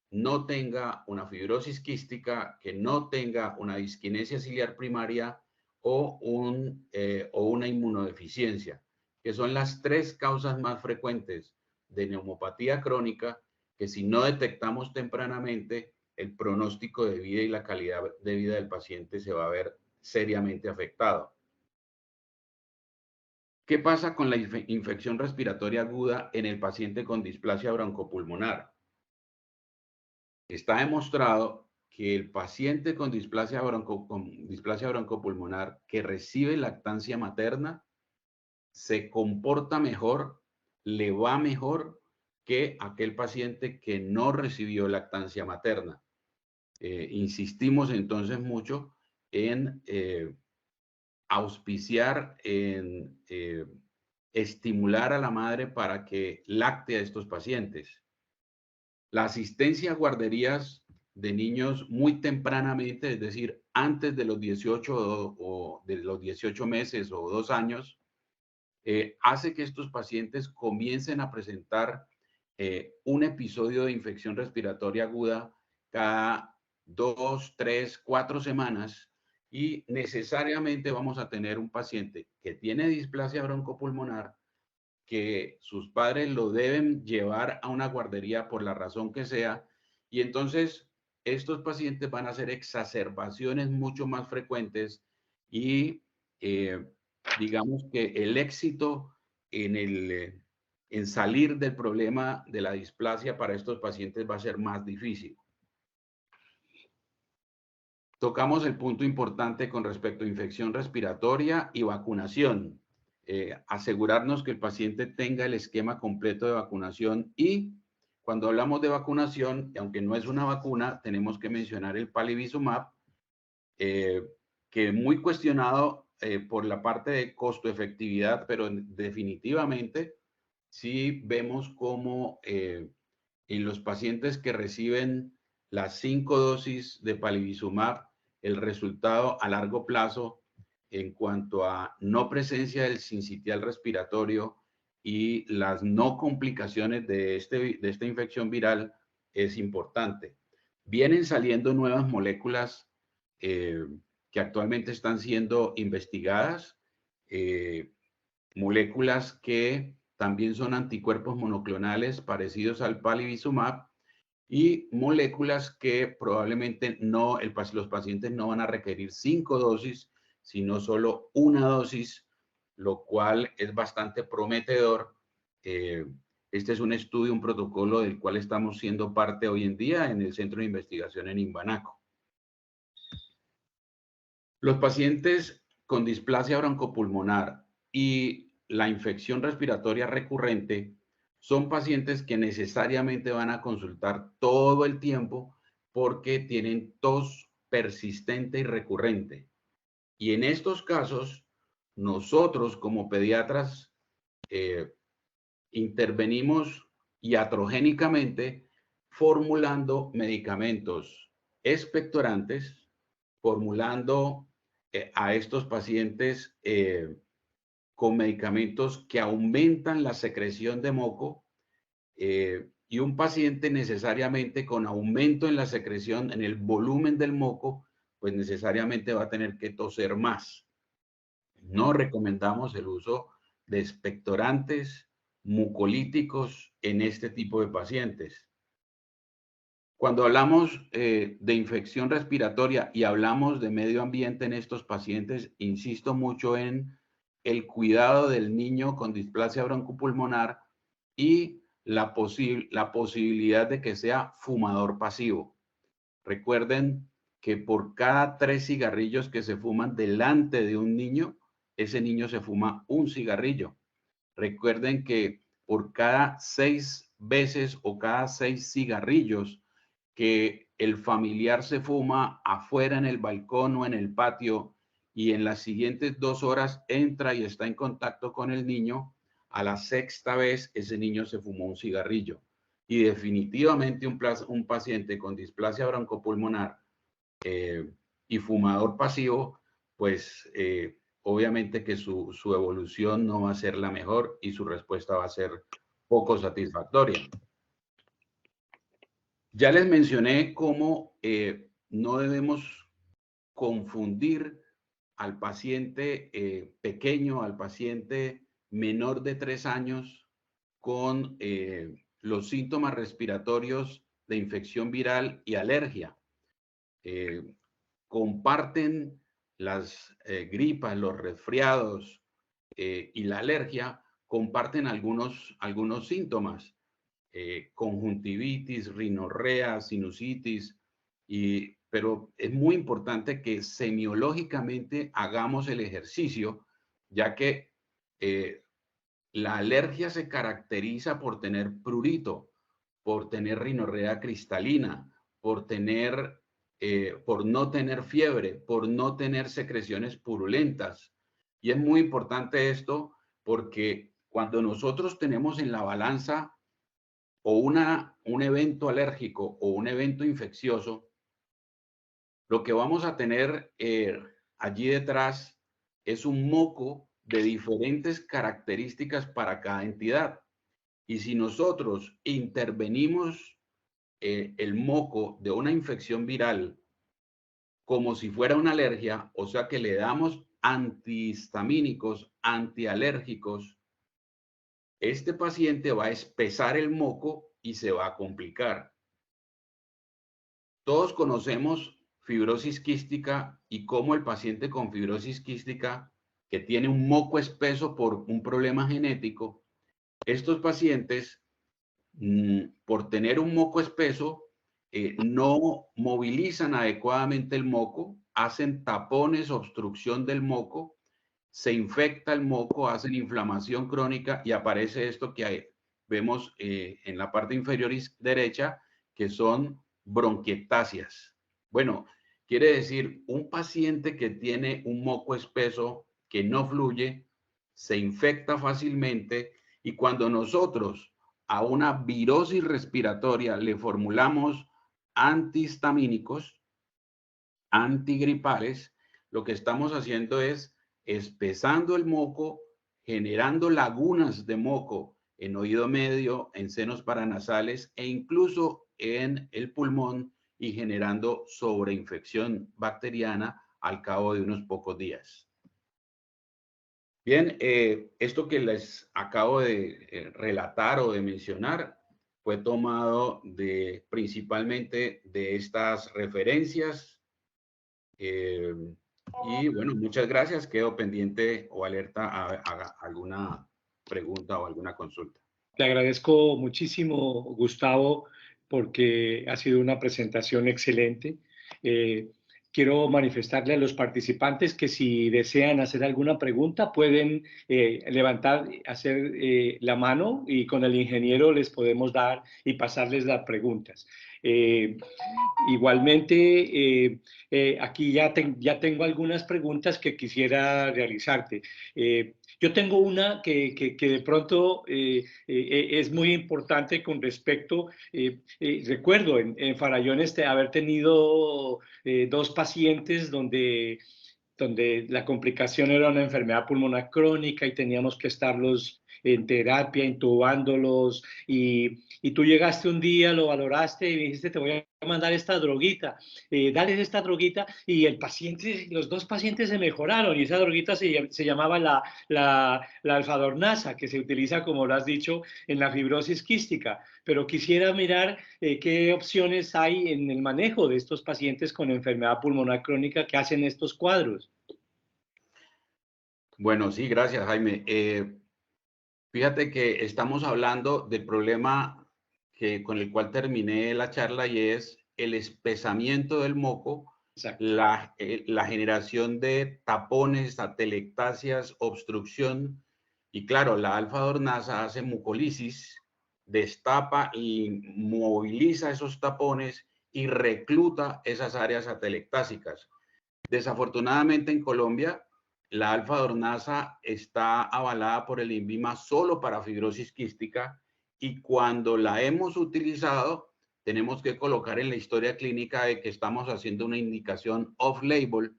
no tenga una fibrosis quística, que no tenga una disquinesia ciliar primaria o una inmunodeficiencia, que son las 3 causas más frecuentes de neumopatía crónica, que si no detectamos tempranamente, el pronóstico de vida y la calidad de vida del paciente se va a ver seriamente afectado. ¿Qué pasa con la infección respiratoria aguda en el paciente con displasia broncopulmonar? Está demostrado que el paciente con displasia broncopulmonar que recibe lactancia materna se comporta mejor, le va mejor que aquel paciente que no recibió lactancia materna. Insistimos entonces mucho en auspiciar, en estimular a la madre para que lacte a estos pacientes. La asistencia a guarderías de niños muy tempranamente, es decir, antes de los 18 o de los 18 meses o 2 años, hace que estos pacientes comiencen a presentar un episodio de infección respiratoria aguda cada 2, 3, 4 semanas y necesariamente vamos a tener un paciente que tiene displasia broncopulmonar, que sus padres lo deben llevar a una guardería por la razón que sea, y entonces estos pacientes van a hacer exacerbaciones mucho más frecuentes y digamos que el éxito en salir del problema de la displasia para estos pacientes va a ser más difícil. Tocamos el punto importante con respecto a infección respiratoria y vacunación. Asegurarnos que el paciente tenga el esquema completo de vacunación y cuando hablamos de vacunación, aunque no es una vacuna, tenemos que mencionar el palivizumab, que es muy cuestionado por la parte de costo-efectividad, pero definitivamente sí vemos como en los pacientes que reciben las 5 dosis de palivizumab, el resultado a largo plazo en cuanto a no presencia del sincitial respiratorio y las no complicaciones de esta infección viral es importante. Vienen saliendo nuevas moléculas que actualmente están siendo investigadas, moléculas que también son anticuerpos monoclonales parecidos al palivizumab y moléculas que probablemente los pacientes no van a requerir 5 dosis, sino solo una dosis, lo cual es bastante prometedor. Este es un estudio, un protocolo del cual estamos siendo parte hoy en día en el Centro de Investigación en Imbanaco. Los pacientes con displasia broncopulmonar y la infección respiratoria recurrente son pacientes que necesariamente van a consultar todo el tiempo porque tienen tos persistente y recurrente. Y en estos casos, nosotros como pediatras intervenimos iatrogénicamente formulando medicamentos expectorantes, formulando a estos pacientes con medicamentos que aumentan la secreción de moco y un paciente necesariamente con aumento en la secreción, en el volumen del moco, pues necesariamente va a tener que toser más. No recomendamos el uso de expectorantes mucolíticos en este tipo de pacientes. Cuando hablamos de infección respiratoria y hablamos de medio ambiente en estos pacientes, insisto mucho en el cuidado del niño con displasia broncopulmonar y la posibilidad de que sea fumador pasivo. Recuerden que por cada 3 cigarrillos que se fuman delante de un niño, ese niño se fuma un cigarrillo. Recuerden que por cada 6 veces o cada 6 cigarrillos que el familiar se fuma afuera en el balcón o en el patio y en las siguientes 2 horas entra y está en contacto con el niño, a la 6ª vez ese niño se fumó un cigarrillo. Y definitivamente un paciente con displasia broncopulmonar y fumador pasivo, pues obviamente que su evolución no va a ser la mejor y su respuesta va a ser poco satisfactoria. Ya les mencioné cómo no debemos confundir al paciente pequeño, al paciente menor de 3 años con los síntomas respiratorios de infección viral y alergia. Comparten las gripas, los resfriados y la alergia, comparten algunos síntomas. Conjuntivitis, rinorrea, sinusitis, pero es muy importante que semiológicamente hagamos el ejercicio, ya que la alergia se caracteriza por tener prurito, por tener rinorrea cristalina, por no tener fiebre, por no tener secreciones purulentas. Y es muy importante esto porque cuando nosotros tenemos en la balanza o un evento alérgico o un evento infeccioso, lo que vamos a tener allí detrás es un moco de diferentes características para cada entidad. Y si nosotros intervenimos el moco de una infección viral como si fuera una alergia, o sea que le damos antihistamínicos, antialérgicos, este paciente va a espesar el moco y se va a complicar. Todos conocemos fibrosis quística y cómo el paciente con fibrosis quística que tiene un moco espeso por un problema genético, estos pacientes, por tener un moco espeso, no movilizan adecuadamente el moco, hacen tapones, obstrucción del moco, se infecta el moco, hacen inflamación crónica y aparece esto que vemos en la parte inferior derecha, que son bronquiectasias. Bueno, quiere decir, un paciente que tiene un moco espeso que no fluye, se infecta fácilmente y cuando nosotros a una virosis respiratoria le formulamos antihistamínicos, antigripales, lo que estamos haciendo es espesando el moco, generando lagunas de moco en oído medio, en senos paranasales e incluso en el pulmón y generando sobreinfección bacteriana al cabo de unos pocos días. Bien, esto que les acabo de relatar o de mencionar fue tomado principalmente de estas referencias. Y bueno, muchas gracias. Quedo pendiente o alerta a alguna pregunta o alguna consulta. Te agradezco muchísimo, Gustavo, porque ha sido una presentación excelente. quiero manifestarle a los participantes que si desean hacer alguna pregunta pueden levantar, hacer la mano y con el ingeniero les podemos dar y pasarles las preguntas. Igualmente, aquí ya tengo algunas preguntas que quisiera realizarte. Yo tengo una que de pronto es muy importante con respecto, recuerdo en Farallón haber tenido dos pacientes donde la complicación era una enfermedad pulmonar crónica y teníamos que estarlos en terapia, intubándolos, y tú llegaste un día, lo valoraste y dijiste, te voy a mandar esta droguita, dale esta droguita, y los dos pacientes se mejoraron, y esa droguita se llamaba la alfadornasa, que se utiliza, como lo has dicho, en la fibrosis quística. Pero quisiera mirar qué opciones hay en el manejo de estos pacientes con enfermedad pulmonar crónica que hacen estos cuadros. Bueno, sí, gracias, Jaime. Fíjate que estamos hablando del problema con el cual terminé la charla, y es el espesamiento del moco, Exacto. la generación de tapones, atelectasias, obstrucción, y claro, la alfa-dornasa hace mucolisis, destapa y moviliza esos tapones y recluta esas áreas atelectásicas. Desafortunadamente en Colombia, la alfa-dornasa está avalada por el INVIMA solo para fibrosis quística, y cuando la hemos utilizado, tenemos que colocar en la historia clínica de que estamos haciendo una indicación off-label,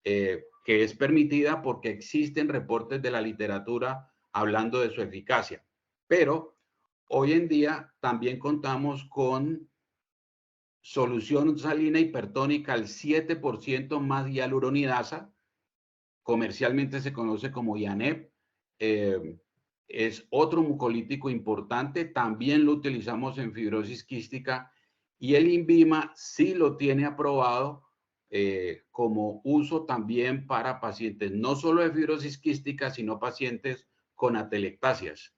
que es permitida porque existen reportes de la literatura hablando de su eficacia. Pero hoy en día también contamos con solución salina hipertónica al 7% más hialuronidasa, comercialmente se conoce como IANEP. Es otro mucolítico importante, también lo utilizamos en fibrosis quística, y el INVIMA sí lo tiene aprobado como uso también para pacientes no solo de fibrosis quística, sino pacientes con atelectasias.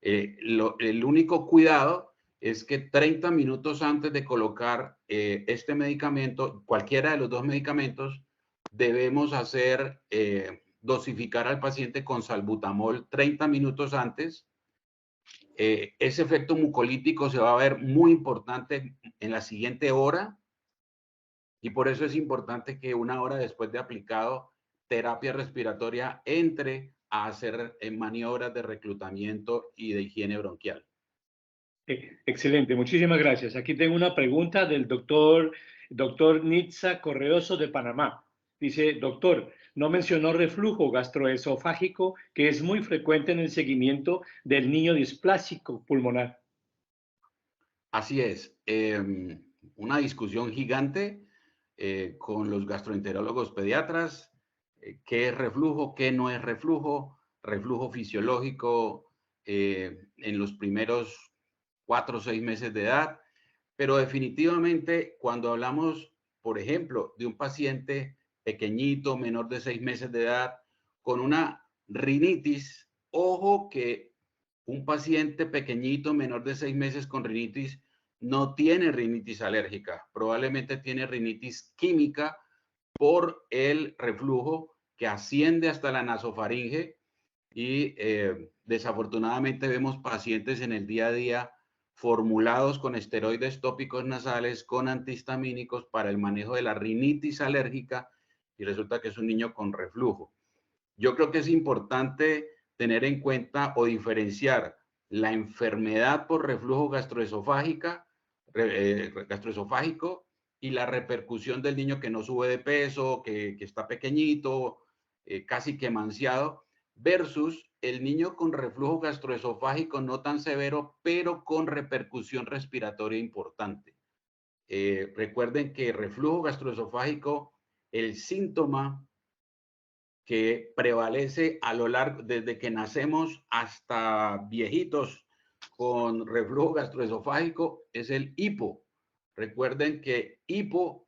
El único cuidado es que 30 minutos antes de colocar este medicamento, cualquiera de los dos medicamentos, debemos dosificar al paciente con salbutamol 30 minutos antes. Ese efecto mucolítico se va a ver muy importante en la siguiente hora, y por eso es importante que una hora después de aplicado terapia respiratoria entre a hacer maniobras de reclutamiento y de higiene bronquial. Excelente, muchísimas gracias. Aquí tengo una pregunta del doctor Nitza Correoso de Panamá. Dice, doctor, no mencionó reflujo gastroesofágico, que es muy frecuente en el seguimiento del niño displásico pulmonar. Así es, una discusión gigante con los gastroenterólogos pediatras, qué es reflujo, qué no es reflujo, reflujo fisiológico en los primeros 4 o 6 meses de edad, pero definitivamente cuando hablamos, por ejemplo, de un paciente pequeñito, menor de 6 meses de edad, con una rinitis, ojo que un paciente pequeñito, menor de 6 meses con rinitis, no tiene rinitis alérgica, probablemente tiene rinitis química por el reflujo que asciende hasta la nasofaringe, y desafortunadamente vemos pacientes en el día a día formulados con esteroides tópicos nasales, con antihistamínicos para el manejo de la rinitis alérgica, y resulta que es un niño con reflujo. Yo creo que es importante tener en cuenta o diferenciar la enfermedad por reflujo gastroesofágico y la repercusión del niño que no sube de peso, que está pequeñito, casi que manseado, versus el niño con reflujo gastroesofágico no tan severo, pero con repercusión respiratoria importante. Recuerden que reflujo gastroesofágico, el síntoma que prevalece a lo largo, desde que nacemos hasta viejitos con reflujo gastroesofágico, es el hipo. Recuerden que hipo,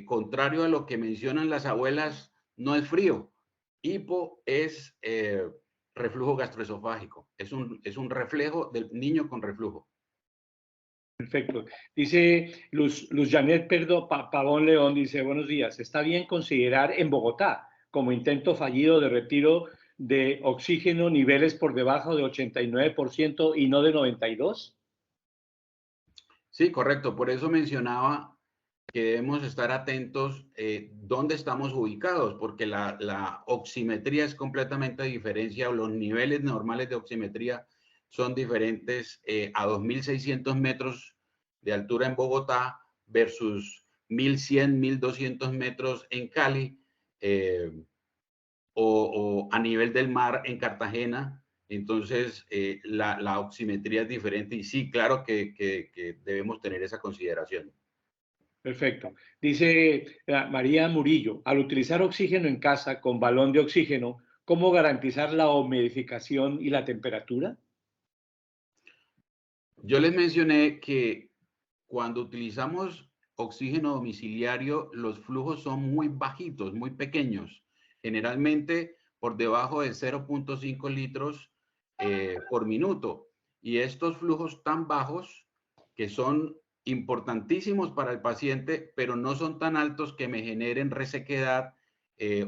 contrario a lo que mencionan las abuelas, no es frío. Hipo es reflujo gastroesofágico. Es un reflejo del niño con reflujo. Perfecto. Dice Luz Janet Pavón León, dice, buenos días. ¿Está bien considerar en Bogotá como intento fallido de retiro de oxígeno niveles por debajo de 89% y no de 92%? Sí, correcto. Por eso mencionaba que debemos estar atentos dónde estamos ubicados, porque la oximetría es completamente diferente, o los niveles normales de oximetría son diferentes a 2.600 metros de altura en Bogotá versus 1.100, 1.200 metros en Cali, o a nivel del mar en Cartagena. Entonces, la oximetría es diferente y sí, claro que debemos tener esa consideración. Perfecto. Dice María Murillo, al utilizar oxígeno en casa con balón de oxígeno, ¿cómo garantizar la humidificación y la temperatura? Yo les mencioné que cuando utilizamos oxígeno domiciliario, los flujos son muy bajitos, muy pequeños, generalmente por debajo de 0.5 litros por minuto. Y estos flujos tan bajos, que son importantísimos para el paciente, pero no son tan altos que me generen resequedad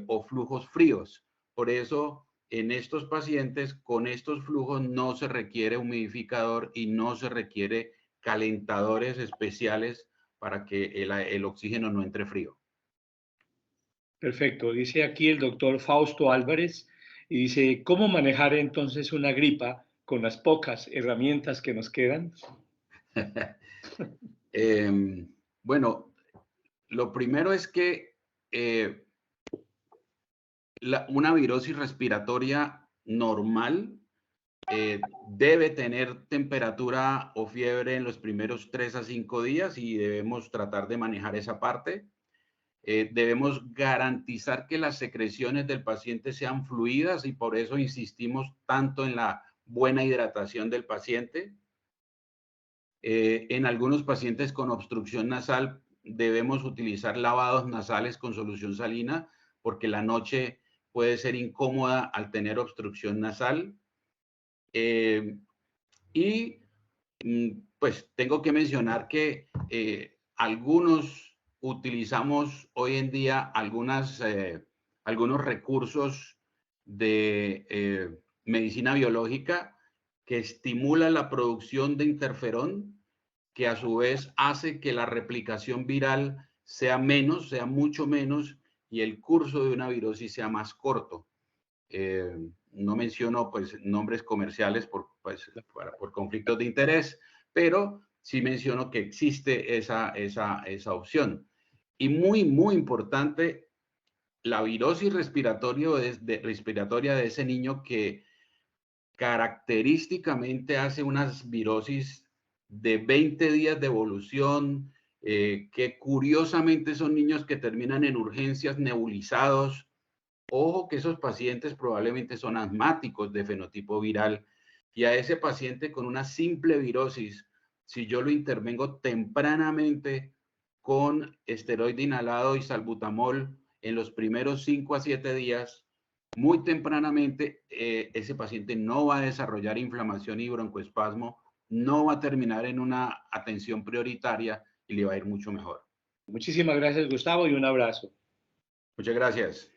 o flujos fríos. Por eso, en estos pacientes con estos flujos no se requiere humidificador y no se requiere calentadores especiales para que el oxígeno no entre frío. Perfecto. Dice aquí el doctor Fausto Álvarez y dice, ¿cómo manejar entonces una gripa con las pocas herramientas que nos quedan? Bueno, lo primero es que una virosis respiratoria normal debe tener temperatura o fiebre en los primeros 3 a 5 días y debemos tratar de manejar esa parte. Debemos garantizar que las secreciones del paciente sean fluidas y por eso insistimos tanto en la buena hidratación del paciente. En algunos pacientes con obstrucción nasal debemos utilizar lavados nasales con solución salina porque la noche puede ser incómoda al tener obstrucción nasal. Y pues tengo que mencionar que algunos utilizamos hoy en día algunos recursos de medicina biológica que estimula la producción de interferón, que a su vez hace que la replicación viral sea menos, sea mucho menos, y el curso de una virosis sea más corto. No menciono pues nombres comerciales por conflictos de interés, pero sí menciono que existe esa opción. Y muy importante, la virosis respiratoria de ese niño que característicamente hace unas virosis de 20 días de evolución, que curiosamente son niños que terminan en urgencias nebulizados. Ojo que esos pacientes probablemente son asmáticos de fenotipo viral y a ese paciente con una simple virosis, si yo lo intervengo tempranamente con esteroide inhalado y salbutamol en los primeros 5 a 7 días, muy tempranamente, ese paciente no va a desarrollar inflamación y broncoespasmo, no va a terminar en una atención prioritaria y le va a ir mucho mejor. Muchísimas gracias, Gustavo, y un abrazo. Muchas gracias.